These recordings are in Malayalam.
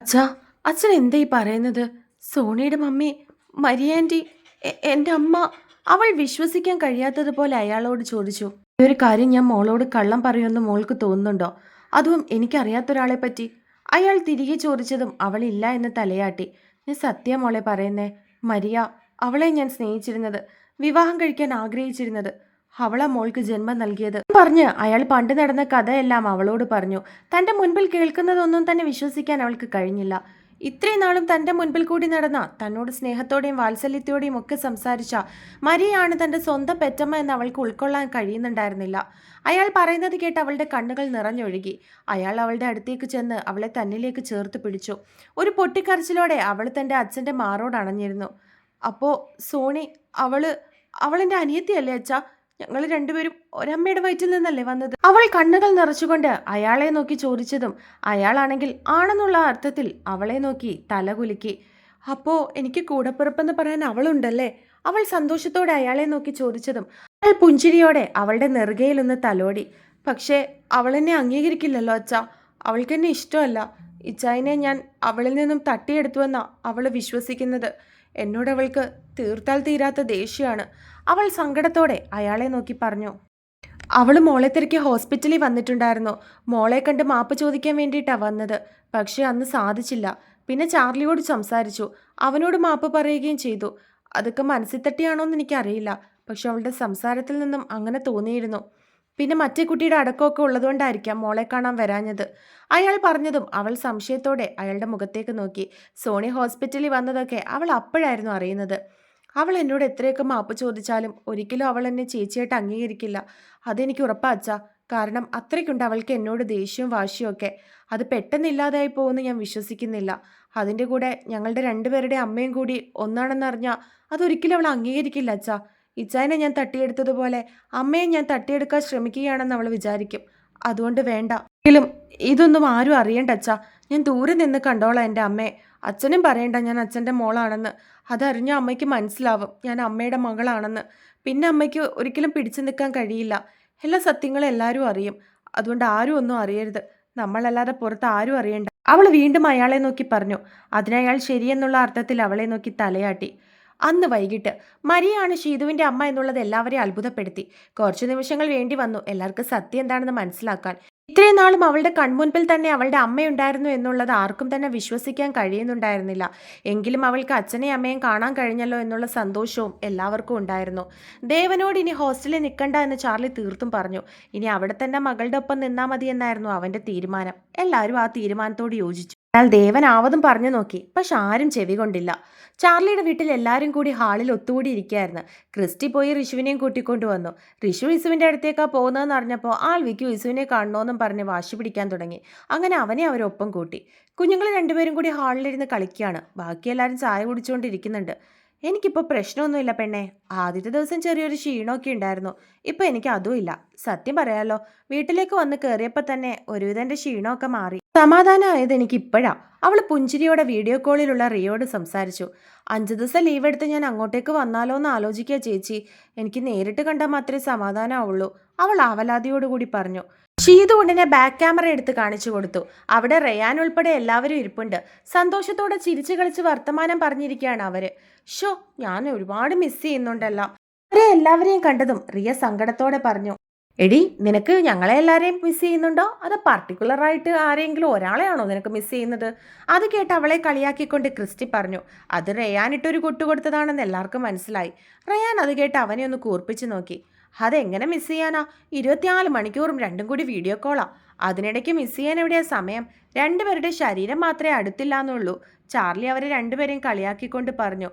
അച്ഛാ, അച്ഛൻ എന്താ ഈ പറയുന്നത്? സോണിയുടെ മമ്മി, മരിയ ആൻറ്റി, എൻ്റെ അമ്മ. അവൾ വിശ്വസിക്കാൻ കഴിയാത്തതുപോലെ അയാളോട് ചോദിച്ചു. ഈ ഒരു കാര്യം ഞാൻ മോളോട് കള്ളം പറയുമെന്ന് മോൾക്ക് തോന്നുന്നുണ്ടോ? അതും എനിക്കറിയാത്തൊരാളെ പറ്റി. അയാൾ തിരികെ ചോദിച്ചതും അവളില്ല എന്ന് തലയാട്ടി. ഞാൻ സത്യം മോളെ പറയുന്നേ. മരിയ, അവളെ ഞാൻ സ്നേഹിച്ചിരുന്നത്, വിവാഹം കഴിക്കാൻ ആഗ്രഹിച്ചിരുന്നത്. അവളാ മോൾക്ക് ജന്മം നൽകിയത് പറഞ്ഞ് അയാൾ പണ്ട് നടന്ന കഥയെല്ലാം അവളോട് പറഞ്ഞു. തൻ്റെ മുൻപിൽ കേൾക്കുന്നതൊന്നും തന്നെ വിശ്വസിക്കാൻ അവൾക്ക് കഴിഞ്ഞില്ല. ഇത്രയും നാളും തൻ്റെ മുൻപിൽ കൂടി നടന്ന, തന്നോട് സ്നേഹത്തോടെയും വാത്സല്യത്തോടെയും ഒക്കെ സംസാരിച്ച മരിയാണ് തൻ്റെ സ്വന്തം പെറ്റമ്മ എന്ന് അവൾക്ക് ഉൾക്കൊള്ളാൻ കഴിയുന്നുണ്ടായിരുന്നില്ല. അയാൾ പറയുന്നത് കേട്ട് അവളുടെ കണ്ണുകൾ നിറഞ്ഞൊഴുകി. അയാൾ അവളുടെ അടുത്തേക്ക് ചെന്ന് അവളെ തന്നിലേക്ക് ചേർത്ത് പിടിച്ചു. ഒരു പൊട്ടിക്കരച്ചിലോടെ അവൾ തൻ്റെ അച്ഛൻ്റെ മാറോട് അണഞ്ഞിരുന്നു. അപ്പോൾ സോണി, അവളെൻ്റെ അനിയത്തിയല്ലേ അച്ഛാ? ഞങ്ങൾ രണ്ടുപേരും ഒരമ്മയുടെ വയറ്റിൽ നിന്നല്ലേ വന്നത്? അവൾ കണ്ണുകൾ നിറച്ചുകൊണ്ട് അയാളെ നോക്കി ചോദിച്ചതും അയാളാണെങ്കിൽ ആണെന്നുള്ള അർത്ഥത്തിൽ അവളെ നോക്കി തലകുലുക്കി. അപ്പോ എനിക്ക് കൂടപ്പിറപ്പെന്ന് പറയാൻ അവളുണ്ടല്ലേ? അവൾ സന്തോഷത്തോടെ അയാളെ നോക്കി ചോദിച്ചതും അയാൾ പുഞ്ചിരിയോടെ അവളുടെ നെറുകയിലൊന്ന് തലോടി. പക്ഷേ അവളെന്നെ അംഗീകരിക്കില്ലല്ലോ അച്ഛാ. അവൾക്കെന്നെ ഇഷ്ടമല്ല. ഇച്ചായനെ ഞാൻ അവളിൽ നിന്നും തട്ടിയെടുത്തുവെന്നാ അവൾ വിശ്വസിക്കുന്നത്. എന്നോട് അവൾക്ക് തീർത്താൽ തീരാത്ത ദേഷ്യമാണ്. അവൾ സങ്കടത്തോടെ അയാളെ നോക്കി പറഞ്ഞു. അവൾ മോളെ തിരക്കി ഹോസ്പിറ്റലിൽ വന്നിട്ടുണ്ടായിരുന്നു. മോളെ കണ്ട് മാപ്പ് ചോദിക്കാൻ വേണ്ടിയിട്ടാണ് വന്നത്. പക്ഷേ അന്ന് സാധിച്ചില്ല. പിന്നെ ചാർലിയോട് സംസാരിച്ചു. അവനോട് മാപ്പ് പറയുകയും ചെയ്തു. അതൊക്കെ മനസ്സിൽ തട്ടിയാണോന്ന് എനിക്കറിയില്ല. പക്ഷെ അവളുടെ സംസാരത്തിൽ നിന്നും അങ്ങനെ തോന്നിയിരുന്നു. പിന്നെ മറ്റേ കുട്ടിയുടെ അടക്കമൊക്കെ ഉള്ളതുകൊണ്ടായിരിക്കാം മോളെ കാണാൻ വരാഞ്ഞത്. അയാൾ പറഞ്ഞതും അവൾ സംശയത്തോടെ അയാളുടെ മുഖത്തേക്ക് നോക്കി. സോണി ഹോസ്പിറ്റലിൽ വന്നതൊക്കെ അവൾ അപ്പോഴായിരുന്നു അറിയുന്നത്. അവൾ എന്നോട് എത്രയൊക്കെ മാപ്പ് ചോദിച്ചാലും ഒരിക്കലും അവൾ എന്നെ ചേച്ചിയായിട്ട് അംഗീകരിക്കില്ല. അതെനിക്ക് ഉറപ്പാ അച്ഛാ. കാരണം അത്രയ്ക്കുണ്ട് അവൾക്ക് എന്നോട് ദേഷ്യവും വാശിയും ഒക്കെ. അത് പെട്ടെന്ന് ഇല്ലാതായി പോകുമെന്ന് ഞാൻ വിശ്വസിക്കുന്നില്ല. അതിൻ്റെ കൂടെ ഞങ്ങളുടെ രണ്ടുപേരുടെ അമ്മയും കൂടി ഒന്നാണെന്നറിഞ്ഞാൽ അതൊരിക്കലും അവൾ അംഗീകരിക്കില്ല അച്ഛാ. ഇച്ചായനെ ഞാൻ തട്ടിയെടുത്തതുപോലെ അമ്മയെ ഞാൻ തട്ടിയെടുക്കാൻ ശ്രമിക്കുകയാണെന്ന് അവൾ വിചാരിക്കും. അതുകൊണ്ട് വേണ്ട. എങ്കിലും ഇതൊന്നും ആരും അറിയണ്ട അച്ഛാ. ഞാൻ ദൂരെ നിന്ന് കണ്ടോളാം എൻ്റെ അമ്മയെ. അച്ഛനും പറയണ്ട ഞാൻ അച്ഛൻ്റെ മോളാണെന്ന്. അതറിഞ്ഞ അമ്മയ്ക്ക് മനസ്സിലാവും ഞാൻ അമ്മയുടെ മകളാണെന്ന്. പിന്നെ അമ്മയ്ക്ക് ഒരിക്കലും പിടിച്ചു നിൽക്കാൻ കഴിയില്ല. എല്ലാ സത്യങ്ങളും എല്ലാവരും അറിയും. അതുകൊണ്ട് ആരും ഒന്നും അറിയരുത്. നമ്മളല്ലാതെ പുറത്ത് ആരും അറിയണ്ട. അവൾ വീണ്ടും അയാളെ നോക്കി പറഞ്ഞു. അതിനയാൾ ശരിയെന്നുള്ള അർത്ഥത്തിൽ അവളെ നോക്കി തലയാട്ടി. അന്ന് വൈകിട്ട് മരിയാണ് ഷീതുവിൻ്റെ അമ്മ എന്നുള്ളത് എല്ലാവരെയും അത്ഭുതപ്പെടുത്തി. കുറച്ചു നിമിഷങ്ങൾ വേണ്ടി വന്നു എല്ലാവർക്കും സത്യം എന്താണെന്ന് മനസ്സിലാക്കാൻ. ഇത്രയും നാളും അവളുടെ കൺമുൻപിൽ തന്നെ അവളുടെ അമ്മയുണ്ടായിരുന്നു എന്നുള്ളത് ആർക്കും തന്നെ വിശ്വസിക്കാൻ കഴിയുന്നുണ്ടായിരുന്നില്ല. എങ്കിലും അവൾക്ക് അച്ഛനെയും അമ്മയും കാണാൻ കഴിഞ്ഞല്ലോ എന്നുള്ള സന്തോഷവും എല്ലാവർക്കും ഉണ്ടായിരുന്നു. ദേവനോട് ഇനി ഹോസ്റ്റലിൽ നിൽക്കണ്ട എന്ന് ചാർലി തീർത്തും പറഞ്ഞു. ഇനി അവിടെ തന്നെ മകളുടെ ഒപ്പം നിന്നാൽ മതി എന്നായിരുന്നു അവൻ്റെ തീരുമാനം. എല്ലാവരും ആ തീരുമാനത്തോട് യോജിച്ചു. എന്നാൽ ദേവൻ ആവതും പറഞ്ഞു നോക്കി. പക്ഷെ ആരും ചെവി കൊണ്ടില്ല. ചാർലിയുടെ വീട്ടിൽ എല്ലാവരും കൂടി ഹാളിൽ ഒത്തുകൂടി ഇരിക്കുകയായിരുന്നു. ക്രിസ്റ്റി പോയി ഋഷുവിനെയും കൂട്ടിക്കൊണ്ടു വന്നു. ഋഷു ഇസുവിൻ്റെ അടുത്തേക്കാണ് പോകുന്നതെന്ന് അറിഞ്ഞപ്പോൾ ആൾവിക്കും ഇസുവിനെ കാണണമെന്നും പറഞ്ഞ് വാശി പിടിക്കാൻ തുടങ്ങി. അങ്ങനെ അവനെ അവരൊപ്പം കൂട്ടി. കുഞ്ഞുങ്ങൾ രണ്ടുപേരും കൂടി ഹാളിലിരുന്ന് കളിക്കുകയാണ്. ബാക്കി എല്ലാവരും ചായ കുടിച്ചുകൊണ്ടിരിക്കുന്നുണ്ട്. എനിക്കിപ്പോൾ പ്രശ്നമൊന്നുമില്ല പെണ്ണെ. ആദ്യത്തെ ദിവസം ചെറിയൊരു ക്ഷീണമൊക്കെ ഉണ്ടായിരുന്നു. ഇപ്പം എനിക്ക് അതും ഇല്ല. സത്യം പറയാലോ, വീട്ടിലേക്ക് വന്ന് കയറിയപ്പോൾ തന്നെ ഒരുവിധം എൻ്റെ ക്ഷീണമൊക്കെ മാറി. സമാധാനമായത് എനിക്ക് ഇപ്പോഴാ. അവൾ പുഞ്ചിരിയോടെ വീഡിയോ കോളിലുള്ള റിയോട് സംസാരിച്ചു. 5 ദിവസം ലീവ് എടുത്ത് ഞാൻ അങ്ങോട്ടേക്ക് വന്നാലോ എന്ന് ആലോചിക്കുക ചേച്ചി. എനിക്ക് നേരിട്ട് കണ്ടാൽ മാത്രമേ സമാധാനമാവുള്ളൂ, അവൾ ആവലാതിയോടുകൂടി പറഞ്ഞു. ഷീതു ഉടനെ ബാക്ക് ക്യാമറ എടുത്ത് കാണിച്ചു കൊടുത്തു. അവിടെ റയാൻ ഉൾപ്പെടെ എല്ലാവരും ഇരിപ്പുണ്ട്. സന്തോഷത്തോടെ ചിരിച്ചു കളിച്ച് വർത്തമാനം പറഞ്ഞിരിക്കുകയാണ് അവര്. ഷോ, ഞാൻ ഒരുപാട് മിസ് ചെയ്യുന്നുണ്ടല്ലോ. അവരെ എല്ലാവരെയും കണ്ടതും റിയ സങ്കടത്തോടെ പറഞ്ഞു. എടി, നിനക്ക് ഞങ്ങളെ എല്ലാവരെയും മിസ് ചെയ്യുന്നുണ്ടോ? അത് പർട്ടിക്കുലറായിട്ട് ആരെങ്കിലും ഒരാളെയാണോ നിനക്ക് മിസ് ചെയ്യുന്നത്? അത് കേട്ട് അവളെ കളിയാക്കിക്കൊണ്ട് ക്രിസ്റ്റി പറഞ്ഞു. അത് റയാനിട്ടൊരു കൊടുത്തതാണെന്ന് എല്ലാവർക്കും മനസ്സിലായി. റയാൻ അത് കേട്ട് അവനെ ഒന്ന് കൂർപ്പിച്ച് നോക്കി. അതെങ്ങനെ മിസ് ചെയ്യാനാ? 24 മണിക്കൂറും രണ്ടും കൂടി വീഡിയോ കോളാ. അതിനിടയ്ക്ക് മിസ് ചെയ്യാൻ എവിടെയാ സമയം? രണ്ടുപേരുടെ ശരീരം മാത്രമേ അടുത്തില്ലാന്നുള്ളൂ. ചാർലി അവരെ രണ്ടുപേരെയും കളിയാക്കിക്കൊണ്ട് പറഞ്ഞു.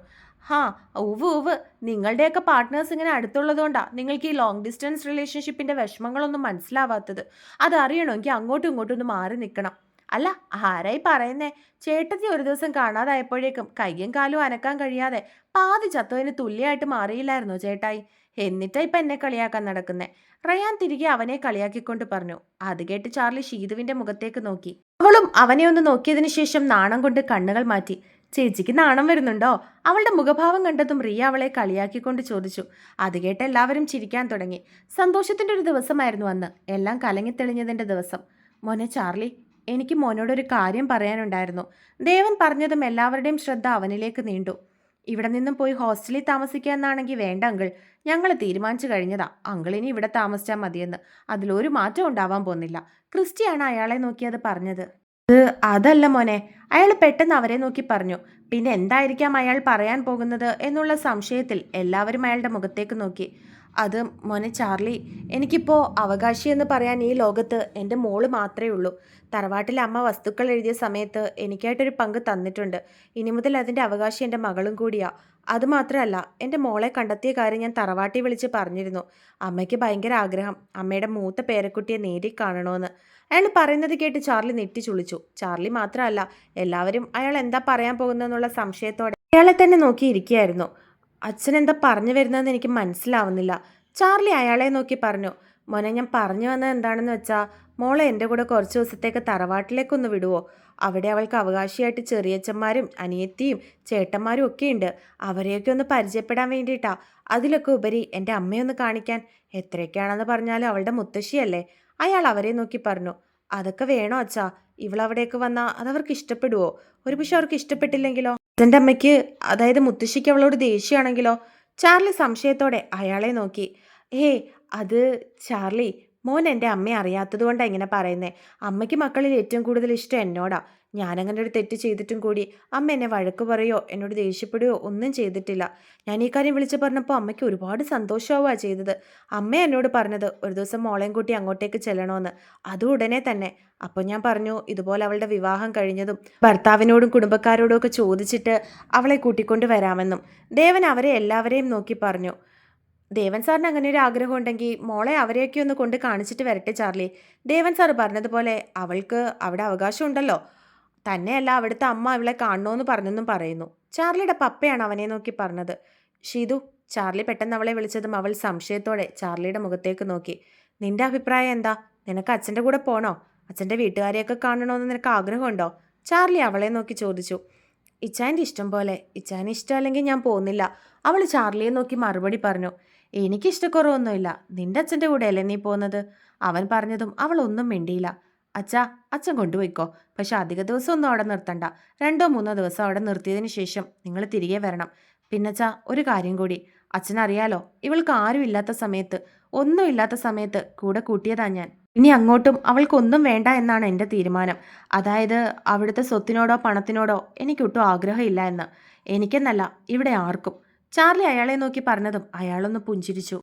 ഹാ, ഉവ് നിങ്ങളുടെയൊക്കെ പാർട്ട്നേഴ്സ് ഇങ്ങനെ അടുത്തുള്ളതുകൊണ്ടാണ് നിങ്ങൾക്ക് ഈ ലോങ് ഡിസ്റ്റൻസ് റിലേഷൻഷിപ്പിൻ്റെ വിഷമങ്ങളൊന്നും മനസ്സിലാവാത്തത്. അതറിയണമെങ്കിൽ അങ്ങോട്ടും ഇങ്ങോട്ടും ഒന്ന് മാറി നിൽക്കണം. അല്ല, ആരായി പറയുന്നേ? ചേട്ടത്തി ഒരു ദിവസം കാണാതായപ്പോഴേക്കും കയ്യും കാലും അനക്കാൻ കഴിയാതെ പാതി ചത്തതിന് തുല്യമായിട്ട് മാറിയില്ലായിരുന്നോ ചേട്ടായി? എന്നിട്ടാ ഇപ്പം എന്നെ കളിയാക്കാൻ നടക്കുന്നേ. റയാൻ തിരികെ അവനെ കളിയാക്കിക്കൊണ്ട് പറഞ്ഞു. അത് കേട്ട് ചാർലി ഷീതുവിൻ്റെ മുഖത്തേക്ക് നോക്കി. അവളും അവനെ ഒന്ന് നോക്കിയതിനു ശേഷം നാണം കൊണ്ട് കണ്ണുകൾ മാറ്റി. ചേച്ചിക്ക് നാണം വരുന്നുണ്ടോ? അവളുടെ മുഖഭാവം കണ്ടതും റിയ അവളെ കളിയാക്കിക്കൊണ്ട് ചോദിച്ചു. അത് കേട്ട് എല്ലാവരും ചിരിക്കാൻ തുടങ്ങി. സന്തോഷത്തിൻ്റെ ഒരു ദിവസമായിരുന്നു അന്ന്. എല്ലാം കലങ്ങിത്തെളിഞ്ഞതിൻ്റെ ദിവസം. മോനെ ചാർലി, എനിക്ക് മോനോടൊരു കാര്യം പറയാനുണ്ടായിരുന്നു. ദേവൻ പറഞ്ഞതും എല്ലാവരുടെയും ശ്രദ്ധ അവനിലേക്ക് നീണ്ടു. ഇവിടെ നിന്നും പോയി ഹോസ്റ്റലിൽ താമസിക്കുക എന്നാണെങ്കിൽ വേണ്ട അങ്കിൾ, ഞങ്ങൾ തീരുമാനിച്ചു കഴിഞ്ഞതാ. അങ്കിൾ ഇനി ഇവിടെ താമസിച്ചാൽ മതിയെന്ന്. അതിലൊരു മാറ്റം ഉണ്ടാവാൻ പോകുന്നില്ല. ക്രിസ്റ്റിയാണ് അയാളെ നോക്കി അത് പറഞ്ഞത്. അതല്ല മോനെ, അയാൾ പെട്ടെന്ന് അവരെ നോക്കി പറഞ്ഞു. പിന്നെ എന്തായിരിക്കാം അയാൾ പറയാൻ പോകുന്നത് എന്നുള്ള സംശയത്തിൽ എല്ലാവരും അയാളുടെ മുഖത്തേക്ക് നോക്കി. അത് മോനെ ചാർലി, എനിക്കിപ്പോൾ അവകാശിയെന്ന് പറയാൻ ഈ ലോകത്ത് എൻ്റെ മോള് മാത്രമേ ഉള്ളൂ. തറവാട്ടിൽ അമ്മ വസ്തുക്കൾ എഴുതിയ സമയത്ത് എനിക്കായിട്ടൊരു പങ്ക് തന്നിട്ടുണ്ട്. ഇനി മുതൽ അതിൻ്റെ അവകാശി എൻ്റെ മകളും കൂടിയാ. അതുമാത്രമല്ല, എൻ്റെ മോളെ കണ്ടെത്തിയ കാര്യം ഞാൻ തറവാട്ടിൽ വിളിച്ച് പറഞ്ഞിരുന്നു. അമ്മയ്ക്ക് ഭയങ്കര ആഗ്രഹം അമ്മയുടെ മൂത്ത പേരക്കുട്ടിയെ നേരിൽ കാണണമെന്ന്. അയാൾ പറയുന്നത് കേട്ട് ചാർലി നെറ്റി ചുളിച്ചു. ചാർലി മാത്രമല്ല, എല്ലാവരും അയാൾ എന്താ പറയാൻ പോകുന്നതെന്നുള്ള സംശയത്തോടെ അയാളെ തന്നെ നോക്കിയിരിക്കുകയായിരുന്നു. അച്ഛൻ എന്താ പറഞ്ഞു വരുന്നതെന്ന് എനിക്ക് മനസ്സിലാവുന്നില്ല. ചാർലി അയാളെ നോക്കി പറഞ്ഞു. മോനെ, ഞാൻ പറഞ്ഞു വന്നത് എന്താണെന്ന് വെച്ചാൽ, മോളെ എൻ്റെ കൂടെ കുറച്ച് ദിവസത്തേക്ക് തറവാട്ടിലേക്കൊന്ന് വിടുവോ? അവിടെ അവൾക്ക് അവകാശിയായിട്ട് ചെറിയച്ഛന്മാരും അനിയത്തിയും ചേട്ടന്മാരും ഒക്കെ ഉണ്ട്. അവരെയൊക്കെ ഒന്ന് പരിചയപ്പെടാൻ വേണ്ടിയിട്ടാ. അതിലൊക്കെ ഉപരി എൻ്റെ അമ്മയൊന്ന് കാണിക്കാൻ. എത്രയൊക്കെയാണെന്ന് പറഞ്ഞാലും അവളുടെ മുത്തശ്ശിയല്ലേ. അയാൾ അവരെ നോക്കി പറഞ്ഞു. അതൊക്കെ വേണോ അച്ഛാ? ഇവളവിടേക്ക് വന്നാൽ അതവർക്ക് ഇഷ്ടപ്പെടുവോ? ഒരു പക്ഷെ അവർക്ക് ഇഷ്ടപ്പെട്ടില്ലെങ്കിലോ? അച്ഛൻ്റെ അമ്മയ്ക്ക്, അതായത് മുത്തശ്ശിക്ക് അവളോട് ദേഷ്യമാണെങ്കിലോ? ചാർലി സംശയത്തോടെ അയാളെ നോക്കി. അത് ചാർലി, മോൻ എൻ്റെ അമ്മയെ അറിയാത്തത് കൊണ്ടാണ് ഇങ്ങനെ പറയുന്നേ. അമ്മയ്ക്ക് മക്കളിൽ ഏറ്റവും കൂടുതൽ ഇഷ്ടം എന്നോടാ. ഞാനങ്ങനെ ഒരു തെറ്റ് ചെയ്തിട്ടും കൂടി അമ്മ എന്നെ വഴക്ക് പറയോ എന്നോട് ദേഷ്യപ്പെടുകയോ ഒന്നും ചെയ്തിട്ടില്ല. ഞാൻ ഈ കാര്യം വിളിച്ചു പറഞ്ഞപ്പോൾ അമ്മയ്ക്ക് ഒരുപാട് സന്തോഷമാവുക ചെയ്തത്. അമ്മ എന്നോട് പറഞ്ഞത് ഒരു ദിവസം മോളെയും കൂട്ടി അങ്ങോട്ടേക്ക് ചെല്ലണമെന്ന്. അതും ഉടനെ തന്നെ. അപ്പോൾ ഞാൻ പറഞ്ഞു ഇതുപോലെ അവളുടെ വിവാഹം കഴിഞ്ഞതും ഭർത്താവിനോടും കുടുംബക്കാരോടും ഒക്കെ ചോദിച്ചിട്ട് അവളെ കൂട്ടിക്കൊണ്ട് വരാമെന്നും. ദേവൻ അവരെ എല്ലാവരെയും നോക്കി പറഞ്ഞു. ദേവൻ സാറിന് അങ്ങനെ ഒരു ആഗ്രഹം ഉണ്ടെങ്കിൽ മോളെ അവരെയൊക്കെ ഒന്ന് കൊണ്ട് കാണിച്ചിട്ട് വരട്ടെ ചാർലി. ദേവൻ സാർ പറഞ്ഞതുപോലെ അവൾക്ക് അവിടെ അവകാശം ഉണ്ടല്ലോ. തന്നെയല്ല, അവിടുത്തെ അമ്മ അവളെ കാണണമെന്ന് പറഞ്ഞെന്നും പറയുന്നു. ചാർലിയുടെ പപ്പയാണ് അവനെ നോക്കി പറഞ്ഞത്. ഷീതു, ചാർലി പെട്ടെന്ന് അവളെ വിളിച്ചതും അവൾ സംശയത്തോടെ ചാർലിയുടെ മുഖത്തേക്ക് നോക്കി. നിന്റെ അഭിപ്രായം എന്താ? നിനക്ക് അച്ഛൻ്റെ കൂടെ പോണോ? അച്ഛൻ്റെ വീട്ടുകാരെയൊക്കെ കാണണമെന്ന് നിനക്ക് ആഗ്രഹമുണ്ടോ? ചാർലി അവളെ നോക്കി ചോദിച്ചു. ഇച്ചാൻ്റെ ഇഷ്ടം പോലെ. ഇച്ചാന് ഇഷ്ടമല്ലെങ്കിൽ ഞാൻ പോകുന്നില്ല. അവൾ ചാർലിയെ നോക്കി മറുപടി പറഞ്ഞു. എനിക്കിഷ്ടക്കുറവൊന്നുമില്ല. നിന്റെ അച്ഛൻ്റെ കൂടെയല്ലേ നീ പോകുന്നത്? അവൻ പറഞ്ഞതും അവൾ ഒന്നും മിണ്ടിയില്ല. അച്ഛാ, അച്ഛൻ കൊണ്ടുപോയിക്കോ. പക്ഷെ അധിക ദിവസം ഒന്നും അവിടെ നിർത്തണ്ട. 2-3 ദിവസം അവിടെ നിർത്തിയതിന് ശേഷം നിങ്ങൾ തിരികെ വരണം. പിന്നച്ചാ, ഒരു കാര്യം കൂടി. അച്ഛനറിയാലോ, ഇവൾക്ക് ആരും ഇല്ലാത്ത സമയത്ത്, ഒന്നുമില്ലാത്ത സമയത്ത് കൂടെ കൂട്ടിയതാ ഞാൻ. ഇനി അങ്ങോട്ടും അവൾക്കൊന്നും വേണ്ട എന്നാണ് എൻ്റെ തീരുമാനം. അതായത് അവിടുത്തെ സ്വത്തിനോടോ പണത്തിനോടോ എനിക്കൊട്ടും ആഗ്രഹമില്ല എന്ന്. എനിക്കെന്നല്ല, ഇവിടെ ആർക്കും. ചാർലി അയാളെ നോക്കി പറഞ്ഞതും അയാളൊന്ന് പുഞ്ചിരിച്ചു.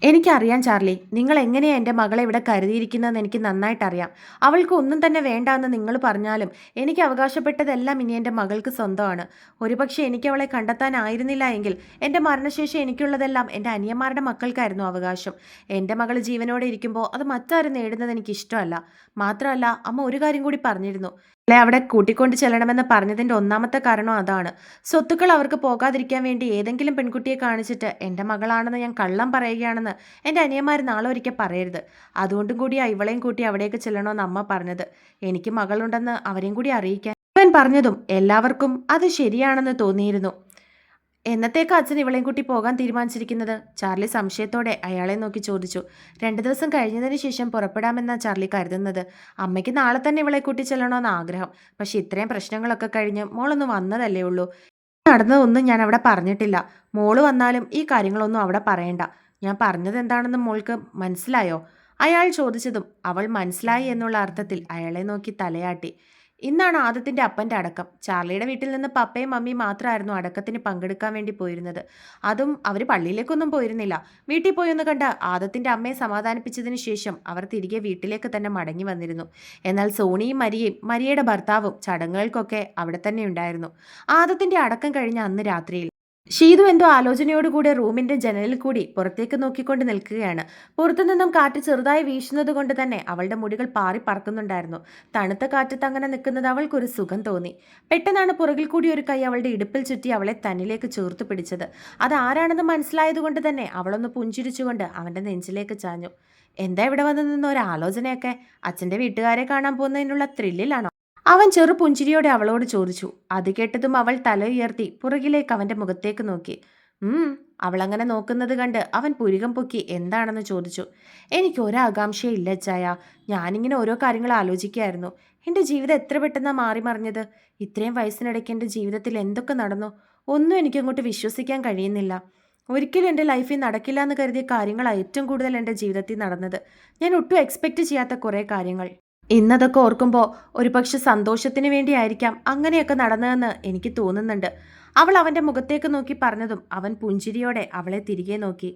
എനിക്കറിയാം ചാർലി, നിങ്ങൾ എങ്ങനെയാണ് എൻ്റെ മകളെ ഇവിടെ കരുതിയിരിക്കുന്നതെന്ന് എനിക്ക് നന്നായിട്ടറിയാം. അവൾക്ക് ഒന്നും തന്നെ വേണ്ട എന്ന് നിങ്ങൾ പറഞ്ഞാലും എനിക്ക് അവകാശപ്പെട്ടതെല്ലാം ഇനി എൻ്റെ മകൾക്ക് സ്വന്തമാണ്. ഒരുപക്ഷെ എനിക്ക് അവളെ കണ്ടെത്താനായിരുന്നില്ല എങ്കിൽ എൻ്റെ മരണശേഷം എനിക്കുള്ളതെല്ലാം എൻ്റെ അനിയന്മാരുടെ മക്കൾക്കായിരുന്നു അവകാശം. എൻ്റെ മകൾ ജീവനോടെ ഇരിക്കുമ്പോൾ അത് മറ്റാരും നേടുന്നത് എനിക്കിഷ്ടമല്ല. മാത്രമല്ല, അമ്മ ഒരു കാര്യം കൂടി പറഞ്ഞിരുന്നു. അല്ലെ, അവിടെ കൂട്ടിക്കൊണ്ട് ചെല്ലണമെന്ന് പറഞ്ഞതിൻ്റെ ഒന്നാമത്തെ കാരണം അതാണ്. സ്വത്തുക്കൾ അവർക്ക് പോകാതിരിക്കാൻ വേണ്ടി ഏതെങ്കിലും പെൺകുട്ടിയെ കാണിച്ചിട്ട് എൻ്റെ മകളാണെന്ന് ഞാൻ കള്ളം പറയുകയാണെന്ന് എൻ്റെ അനിയന്മാർ നാളെ ഒരിക്കൽ പറയരുത്. അതുകൊണ്ടും കൂടിയാണ് ഇവളെയും കൂട്ടി അവിടേക്ക് ചെല്ലണമെന്ന് അമ്മ പറഞ്ഞത്. എനിക്ക് മകളുണ്ടെന്ന് അവരെയും കൂടി അറിയിക്കാൻ. അവൻ പറഞ്ഞതും എല്ലാവർക്കും അത് ശരിയാണെന്ന് തോന്നിയിരുന്നു. എന്നത്തേക്ക് അച്ഛൻ ഇവളെയും കൂട്ടി പോകാൻ തീരുമാനിച്ചിരിക്കുന്നത്? ചാർലി സംശയത്തോടെ അയാളെ നോക്കി ചോദിച്ചു. 2 ദിവസം കഴിഞ്ഞതിന് ശേഷം പുറപ്പെടാമെന്നാണ് ചാർലി കരുതുന്നത്. അമ്മയ്ക്ക് നാളെ തന്നെ ഇവളെ കൂട്ടി ചെല്ലണമെന്ന് ആഗ്രഹം. പക്ഷെ ഇത്രയും പ്രശ്നങ്ങളൊക്കെ കഴിഞ്ഞ് മോളൊന്ന് വന്നതല്ലേ ഉള്ളൂ. നടന്നതൊന്നും ഞാൻ അവിടെ പറഞ്ഞിട്ടില്ല. മോള് വന്നാലും ഈ കാര്യങ്ങളൊന്നും അവിടെ പറയണ്ട. ഞാൻ പറഞ്ഞത് എന്താണെന്ന് മോൾക്ക് മനസ്സിലായോ? അയാൾ ചോദിച്ചതും അവൾ മനസ്സിലായി എന്നുള്ള അർത്ഥത്തിൽ അയാളെ നോക്കി തലയാട്ടി. ഇന്നാണ് ആദത്തിൻ്റെ അപ്പൻ്റെ അടക്കം. ചാർലിയുടെ വീട്ടിൽ നിന്ന് പപ്പയും മമ്മിയും മാത്രമായിരുന്നു അടക്കത്തിന് പങ്കെടുക്കാൻ വേണ്ടി പോയിരുന്നത്. അതും അവർ പള്ളിയിലേക്കൊന്നും പോയിരുന്നില്ല. വീട്ടിൽ പോയി ഒന്ന് കണ്ട് ആദത്തിൻ്റെ അമ്മയെ സമാധാനിപ്പിച്ചതിന് ശേഷം അവർ തിരികെ വീട്ടിലേക്ക് തന്നെ മടങ്ങി വന്നിരുന്നു. എന്നാൽ സോണിയും മരിയയുടെ ഭർത്താവും ചടങ്ങുകൾക്കൊക്കെ അവിടെ തന്നെ ഉണ്ടായിരുന്നു. ആദത്തിൻ്റെ അടക്കം കഴിഞ്ഞ അന്ന് രാത്രിയിൽ ഷീതു എന്തോ ആലോചനയോടുകൂടെ റൂമിന്റെ ജനലിൽ കൂടി പുറത്തേക്ക് നോക്കിക്കൊണ്ട് നിൽക്കുകയാണ്. പുറത്തുനിന്നും കാറ്റ് ചെറുതായി വീശുന്നത് കൊണ്ട് തന്നെ അവളുടെ മുടികൾ പാറി പറക്കുന്നുണ്ടായിരുന്നു. തണുത്ത കാറ്റത്ത് അങ്ങനെ നിൽക്കുന്നത് അവൾക്കൊരു സുഖം തോന്നി. പെട്ടെന്നാണ് പുറകിൽ കൂടി ഒരു കൈ അവളുടെ ഇടുപ്പിൽ ചുറ്റി അവളെ തന്നിലേക്ക് ചേർത്ത് പിടിച്ചത്. അത് ആരാണെന്ന് മനസ്സിലായതുകൊണ്ട് തന്നെ അവളൊന്ന് പുഞ്ചിരിച്ചുകൊണ്ട് അവന്റെ നെഞ്ചിലേക്ക് ചാഞ്ഞു. എന്താ ഇവിടെ വന്നു നിന്ന ഒരു ആലോചനയൊക്കെ? അച്ഛൻ്റെ വീട്ടുകാരെ കാണാൻ പോകുന്നതിനുള്ള ത്രില്ലിലാണോ? അവൻ ചെറു പുഞ്ചിരിയോടെ അവളോട് ചോദിച്ചു. അത് കേട്ടതും അവൾ തല ഉയർത്തി പുറകിലേക്ക് അവന്റെ മുഖത്തേക്ക് നോക്കി. അവളങ്ങനെ നോക്കുന്നത് കണ്ട് അവൻ പുരികം പൊക്കി എന്താണെന്ന് ചോദിച്ചു. എനിക്ക് ഒരാകാംക്ഷയില്ല ചായ. ഞാനിങ്ങനെ ഓരോ കാര്യങ്ങൾ ആലോചിക്കുകയായിരുന്നു. എൻ്റെ ജീവിതം എത്ര പെട്ടെന്നാണ് മാറി മറിഞ്ഞത്. ഇത്രയും വയസ്സിനിടയ്ക്ക് എൻ്റെ ജീവിതത്തിൽ എന്തൊക്കെ നടന്നു, ഒന്നും എനിക്കങ്ങോട്ട് വിശ്വസിക്കാൻ കഴിയുന്നില്ല. ഒരിക്കലും എൻ്റെ ലൈഫിൽ നടക്കില്ല എന്ന് കരുതിയ കാര്യങ്ങളാണ് ഏറ്റവും കൂടുതൽ എൻ്റെ ജീവിതത്തിൽ നടന്നത്. ഞാൻ ഒട്ടും എക്സ്പെക്റ്റ് ചെയ്യാത്ത കുറേ കാര്യങ്ങൾ. ഇന്നതൊക്കെ ഓർക്കുമ്പോൾ ഒരുപക്ഷെ സന്തോഷത്തിന് വേണ്ടിയായിരിക്കാം അങ്ങനെയൊക്കെ നടന്നതെന്ന് എനിക്ക് തോന്നുന്നുണ്ട്. അവൾ അവൻ്റെ മുഖത്തേക്ക് നോക്കി പറഞ്ഞതും അവൻ പുഞ്ചിരിയോടെ അവളെ തിരികെ നോക്കി.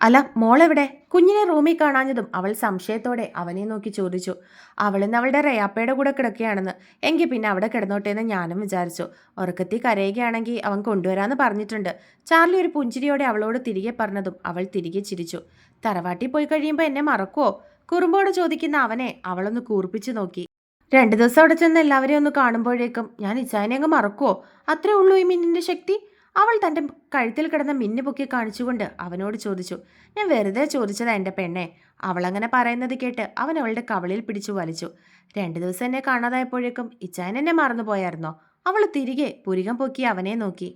അല്ല, മോളെവിടെ? കുഞ്ഞിനെ റൂമിൽ കാണാഞ്ഞതും അവൾ സംശയത്തോടെ അവനെ നോക്കി ചോദിച്ചു. അവളിന്ന് അവളുടെ റയാപ്പയുടെ കൂടെ കിടക്കുകയാണെന്ന്. എങ്കിൽ പിന്നെ അവിടെ കിടന്നോട്ടെ എന്ന് ഞാനും വിചാരിച്ചു. ഉറക്കത്തിൽ കരയുകയാണെങ്കിൽ അവൻ കൊണ്ടുവരാമെന്ന് പറഞ്ഞിട്ടുണ്ട്. ചാർലി ഒരു പുഞ്ചിരിയോടെ അവളോട് തിരികെ പറഞ്ഞതും അവൾ തിരികെ ചിരിച്ചു. തറവാട്ടിൽ പോയി കഴിയുമ്പോൾ എന്നെ മറക്കുവോ? കുറുമ്പോട് ചോദിക്കുന്ന അവനെ അവളൊന്ന് കൂർപ്പിച്ചു നോക്കി. 2 ദിവസം അവിടെ ചെന്ന് എല്ലാവരെയും ഒന്ന് കാണുമ്പോഴേക്കും ഞാൻ ഇച്ചായനെ അങ്ങ് മറക്കുവോ? അത്രേ ഉള്ളൂ ഈ മിന്നിൻ്റെ ശക്തി? അവൾ തൻ്റെ കഴുത്തിൽ കിടന്ന മിന്നു പൊക്കി കാണിച്ചുകൊണ്ട് അവനോട് ചോദിച്ചു. ഞാൻ വെറുതെ ചോദിച്ചതാ എൻ്റെ പെണ്ണെ. അവളങ്ങനെ പറയുന്നത് കേട്ട് അവൻ അവളുടെ കവളിൽ പിടിച്ചു വലിച്ചു. 2 ദിവസം എന്നെ കാണാതായപ്പോഴേക്കും ഇച്ചായൻ എന്നെ മറന്നുപോയായിരുന്നോ? അവൾ തിരികെ പുരികം പൊക്കി അവനെ നോക്കി.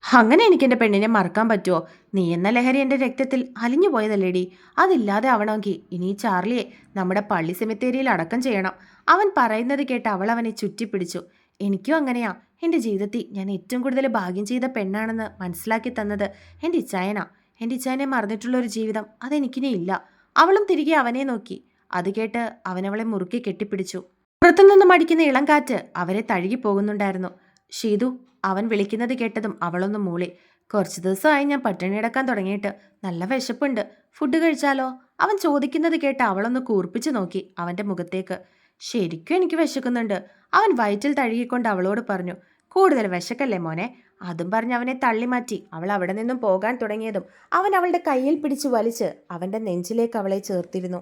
അങ്ങനെ എനിക്ക് എൻ്റെ പെണ്ണിനെ മറക്കാൻ പറ്റുമോ? നീ എന്ന ലഹരി എൻ്റെ രക്തത്തിൽ അലിഞ്ഞു പോയതല്ലേടി. അതില്ലാതെ ആവണമെങ്കിൽ ഇനി ഈ ചാർലിയെ നമ്മുടെ പള്ളി സെമിത്തേരിയിൽ അടക്കം ചെയ്യണം. അവൻ പറയുന്നത് കേട്ട് അവൾ അവനെ ചുറ്റിപ്പിടിച്ചു. എനിക്കും അങ്ങനെയാ. എൻ്റെ ജീവിതത്തിൽ ഞാൻ ഏറ്റവും കൂടുതൽ ഭാഗ്യം ചെയ്ത പെണ്ണാണെന്ന് മനസ്സിലാക്കി തന്നത് എൻ്റെ ഇച്ചായനാ. എൻ്റെ ഇച്ചായനെ മറന്നിട്ടുള്ളൊരു ജീവിതം അതെനിക്കിനി ഇല്ല. അവളും തിരികെ അവനെ നോക്കി. അത് കേട്ട് അവനവളെ മുറുക്കി കെട്ടിപ്പിടിച്ചു. പുറത്തുനിന്നും അടിക്കുന്ന ഇളം കാറ്റ് അവരെ തഴുകി പോകുന്നുണ്ടായിരുന്നു. ഷീതു, അവൻ വിളിക്കുന്നത് കേട്ടതും അവളൊന്ന് മൂളി. കുറച്ച് ദിവസമായി ഞാൻ പട്ടിണി കിടക്കാൻ തുടങ്ങിയിട്ട്. നല്ല വിശപ്പുണ്ട്. ഫുഡ് കഴിച്ചാലോ? അവൻ ചോദിക്കുന്നത് കേട്ട് അവളൊന്ന് കൂർപ്പിച്ചു നോക്കി അവൻ്റെ മുഖത്തേക്ക്. ശരിക്കും എനിക്ക് വിശക്കുന്നുണ്ട്. അവൻ വയറ്റിൽ തഴുകിക്കൊണ്ട് അവളോട് പറഞ്ഞു. കൂടുതൽ വിശക്കല്ലേ മോനെ? അതും പറഞ്ഞ് അവനെ തള്ളിമാറ്റി അവൾ അവിടെ നിന്നും പോകാൻ തുടങ്ങിയതും അവൻ അവളുടെ കയ്യിൽ പിടിച്ചു വലിച്ച് അവൻ്റെ നെഞ്ചിലേക്ക് അവളെ ചേർത്തിരുന്നു.